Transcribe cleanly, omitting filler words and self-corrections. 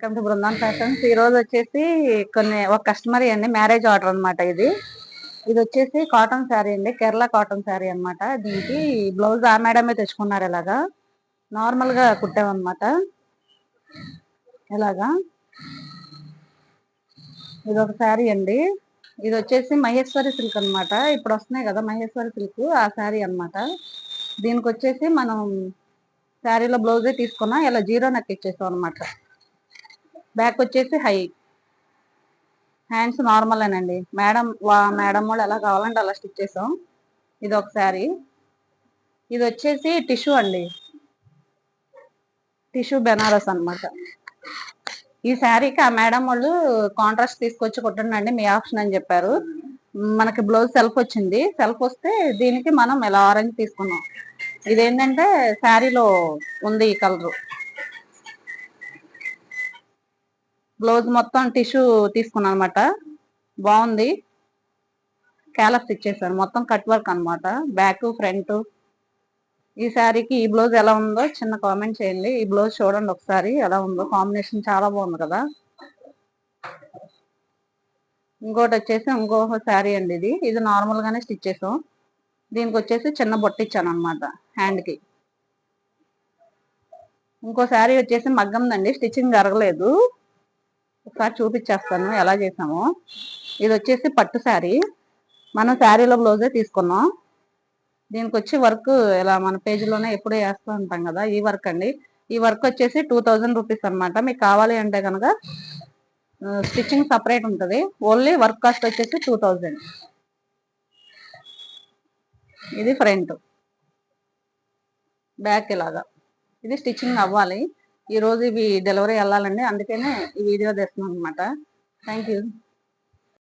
Welcome to Brindavan fashions. ఈ రోజు వచ్చేసి ఒక కస్టమర్ అండి మ్యారేజ్ ఆర్డర్ అనమాట. ఇది వచ్చేసి కాటన్ శారీ అండి, కేరళ కాటన్ శారీ అనమాట. దీనికి బ్లౌజ్ ఆ మేడమే తెచ్చుకున్నారు. ఇలాగా నార్మల్ గా కుట్టామన్నమాట. ఇలాగా ఇది ఒక శారీ అండి. ఇది వచ్చేసి మహేశ్వరి సిల్క్ అనమాట. ఇప్పుడు వస్తున్నాయి కదా మహేశ్వరి సిల్క్, ఆ శారీ అనమాట. దీనికి వచ్చేసి మనం శారీలో బ్లౌజే తీసుకున్నాం, ఇలా జీరో నెక్ ఇచ్చేసాం అనమాట. బ్యాక్ వచ్చేసి హై, హ్యాండ్స్ నార్మల్ అనండి. మేడం వాళ్ళు ఎలా కావాలంటే అలా స్టిచ్ చేసాం. ఇది ఒక శారీ. ఇది వచ్చేసి టిష్యూ అండి, టిష్యూ బెనారస్ అనమాట. ఈ శారీకి ఆ మేడం వాళ్ళు కాంట్రాస్ట్ తీసుకొచ్చి కుట్టండి మీ ఆప్షన్ అని చెప్పారు. మనకి బ్లౌజ్ సెల్ఫ్ వచ్చింది. సెల్ఫ్ వస్తే దీనికి మనం ఇలా ఆరెంజ్ తీసుకున్నాం. ఇదేంటంటే శారీలో ఉంది ఈ కలరు. బ్లౌజ్ మొత్తం టిష్యూ తీసుకున్నాం అనమాట. బాగుంది. క్యాలప్స్ ఇచ్చేసాను, మొత్తం కట్ వర్క్ అనమాట. Back front. ఈ శారీకి ఈ బ్లౌజ్ ఎలా ఉందో చిన్న కామెంట్ చేయండి. ఈ బ్లౌజ్ చూడండి ఒకసారి ఎలా ఉందో, కాంబినేషన్ చాలా బాగుంది కదా. ఇంకోటి వచ్చేసి ఇంకొక శారీ అండి. ఇది నార్మల్ గానే స్టిచ్ చేసాం. దీనికి వచ్చేసి చిన్న బొట్టు ఇచ్చాను అనమాట హ్యాండ్ కి. ఇంకో శారీ వచ్చేసి మగ్గందండి, స్టిచ్చింగ్ జరగలేదు. ఒకసారి చూపించేస్తాను ఎలా చేసామో. ఇది వచ్చేసి పట్టు శారీ, మనం శారీలో బ్లౌజే తీసుకున్నాం. దీనికి వచ్చి వర్క్ ఇలా మన పేజీలోనే ఎప్పుడూ వేస్తూ ఉంటాం కదా, ఈ వర్క్ అండి. ఈ వర్క్ వచ్చేసి 2000 రూపీస్ అనమాట. మీకు కావాలి అంటే కనుక స్టిచ్చింగ్ సపరేట్ ఉంటుంది, ఓన్లీ వర్క్ కాస్ట్ వచ్చేసి 2000. ఇది ఫ్రంట్, బ్యాక్ ఇలాగా. ఇది స్టిచ్చింగ్ అవ్వాలి. ఈ రోజు ఇవి డెలివరీ వెళ్ళాలండి, అందుకనే ఈ వీడియో తెస్తున్నాం అనమాట. Thank you.